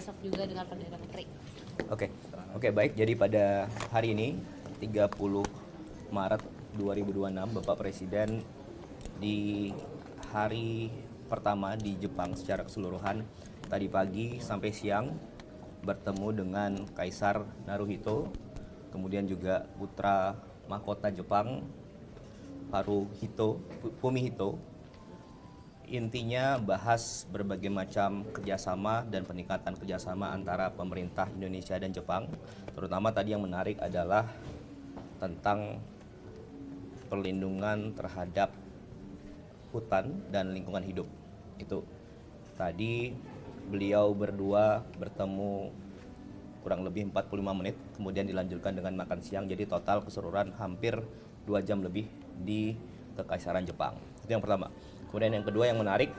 besok juga dengan Perdana Menteri. Oke, baik. Jadi pada hari ini 30 Maret 2026 Bapak Presiden di hari pertama di Jepang secara keseluruhan tadi pagi sampai siang bertemu dengan Kaisar Naruhito, kemudian juga putra mahkota Jepang Fumihito. Intinya bahas berbagai macam kerjasama dan peningkatan kerjasama antara pemerintah Indonesia dan Jepang. Terutama tadi yang menarik adalah tentang perlindungan terhadap hutan dan lingkungan hidup. Itu tadi beliau berdua bertemu kurang lebih 45 menit, kemudian dilanjutkan dengan makan siang. Jadi total keseluruhan hampir 2 jam lebih di Kekaisaran Jepang. Itu yang pertama. Kemudian yang kedua yang menarik,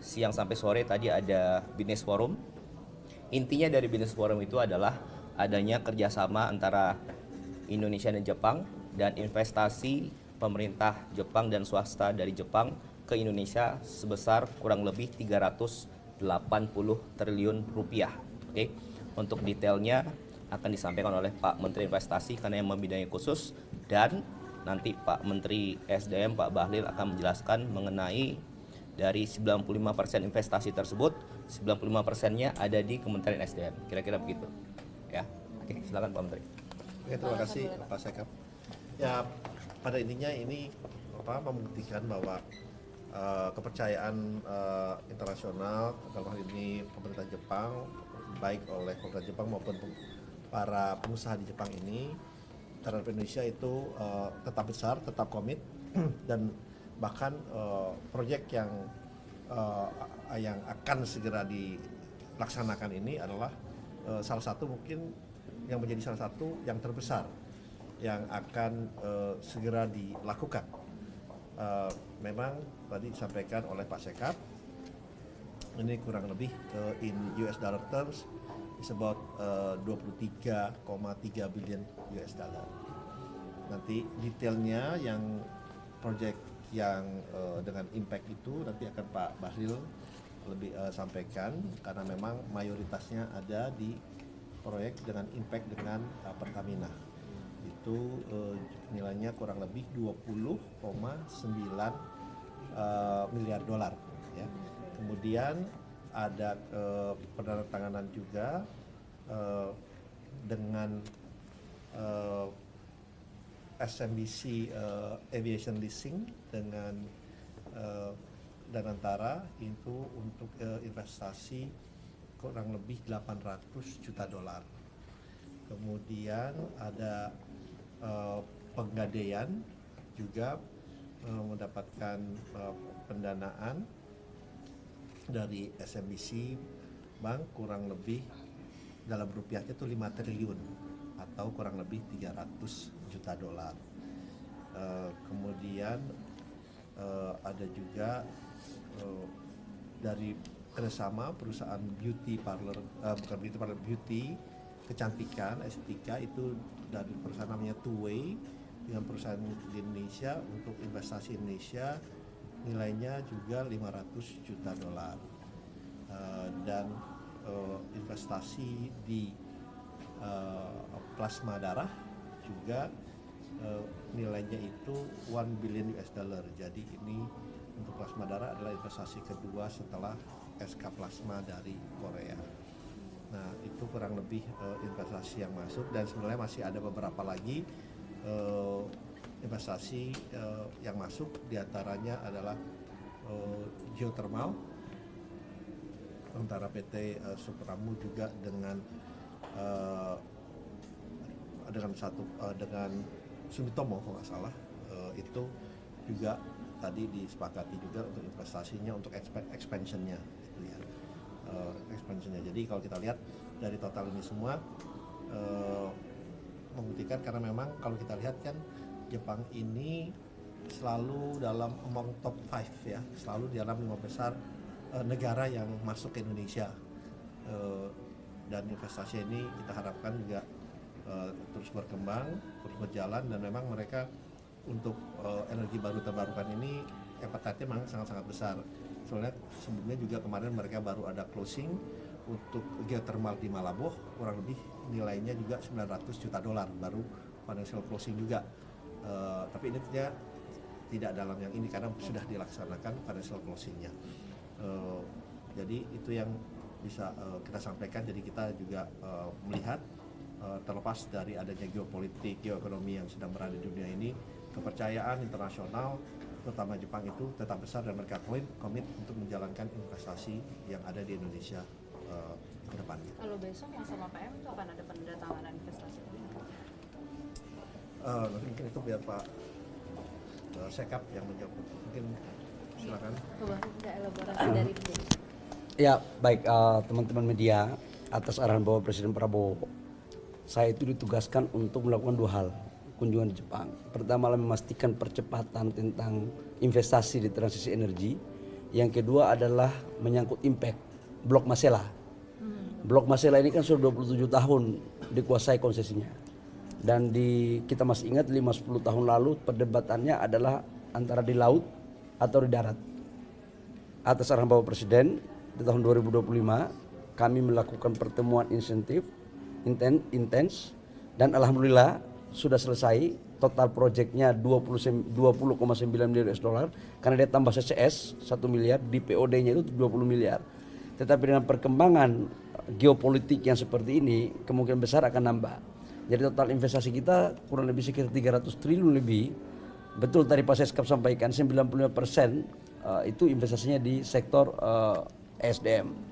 siang sampai sore tadi ada Business Forum. Intinya dari Business Forum itu adalah adanya kerjasama antara Indonesia dan Jepang dan investasi pemerintah Jepang dan swasta dari Jepang ke Indonesia sebesar kurang lebih 380 triliun rupiah. Oke. Untuk detailnya akan disampaikan oleh Pak Menteri Investasi karena yang membidangi khusus, dan nanti Pak Menteri SDM Pak Bahlil akan menjelaskan mengenai dari 95% investasi tersebut, 95%-nya ada di Kementerian SDM. Kira-kira begitu. Ya. Oke, silakan Pak Menteri. Oke, terima kasih Pak Sekap. Ya, pada intinya ini membuktikan bahwa kepercayaan internasional dalam hal ini pemerintah Jepang, baik oleh pemerintah Jepang maupun para pengusaha di Jepang ini terhadap Indonesia itu tetap besar, tetap komit dan bahkan proyek yang akan segera dilaksanakan ini adalah salah satu mungkin yang menjadi salah satu yang terbesar yang akan segera dilakukan. Memang tadi disampaikan oleh Pak Sekap, ini kurang lebih in US dollar terms is about 23,3 billion US dollar. Nanti detailnya yang proyek yang dengan impact itu nanti akan Pak Bahlil lebih sampaikan, karena memang mayoritasnya ada di proyek dengan impact dengan Pertamina. Itu nilainya kurang lebih 20,9 miliar dolar ya. Kemudian ada penandatanganan juga dengan SMBC Aviation Leasing dengan Danantara itu untuk investasi kurang lebih 800 juta dolar. Kemudian ada Penggadaian juga mendapatkan pendanaan dari SMBC Bank kurang lebih dalam rupiahnya itu 5 triliun atau kurang lebih 300 juta dolar. Kemudian ada juga dari kerjasama perusahaan beauty kecantikan estetika itu dari perusahaan namanya Two Way dengan perusahaan di Indonesia untuk investasi Indonesia nilainya juga 500 juta dolar. Dan investasi di plasma darah juga nilainya itu 1 billion US dollar. Jadi ini untuk plasma darah adalah investasi kedua setelah SK Plasma dari Korea. Nah, itu kurang lebih investasi yang masuk, dan sebenarnya masih ada beberapa lagi investasi yang masuk, diantaranya adalah geothermal antara PT Supramu juga dengan Sumitomo kalau nggak salah, itu juga tadi disepakati juga untuk investasinya untuk expansionnya gitu ya. Expansionnya. Jadi kalau kita lihat dari total ini semua membuktikan, karena memang kalau kita lihat kan Jepang ini selalu dalam among top 5 ya, selalu di dalam 5 besar negara yang masuk ke Indonesia, dan investasi ini kita harapkan juga terus berkembang, terus berjalan, dan memang mereka untuk energi baru terbarukan ini appetite-nya memang sangat-sangat besar. Soalnya sebelumnya juga kemarin mereka baru ada closing untuk geothermal di Malabo kurang lebih nilainya juga 900 juta dolar baru financial closing juga. Tapi ini tidak dalam yang ini karena sudah dilaksanakan financial closingnya. Jadi itu yang bisa kita sampaikan. Jadi kita juga melihat terlepas dari adanya geopolitik, geoekonomi yang sedang berada di dunia ini, kepercayaan internasional terutama Jepang itu tetap besar dan mereka komit untuk menjalankan investasi yang ada di Indonesia ke depannya. Kalau besok masalah PM itu akan ada penandatanganan investasi? Nanti mungkin itu biar Pak Sekap yang menjawab. Mungkin silakan. Ada elaborasi dari Bu. Ya, baik teman-teman media, atas arahan Bapak Presiden Prabowo, saya itu ditugaskan untuk melakukan 2 hal kunjungan di Jepang. Pertama adalah memastikan percepatan tentang investasi di transisi energi. Yang kedua adalah menyangkut impact Blok Masela. Blok Masela ini kan sudah 27 tahun dikuasai konsesinya. Dan kita masih ingat 5-10 tahun lalu perdebatannya adalah antara di laut atau di darat. Atas arahan Bapak Presiden di tahun 2025 kami melakukan pertemuan insentif intens dan alhamdulillah sudah selesai. Total proyeknya 20,9 miliar US dollar karena dia tambah CCS 1 miliar, di POD-nya itu 20 miliar. Tetapi dengan perkembangan geopolitik yang seperti ini kemungkinan besar akan nambah. Jadi total investasi kita kurang lebih sekitar 300 triliun lebih. Betul tadi Pak Seskap sampaikan 95% itu investasinya di sektor SDM.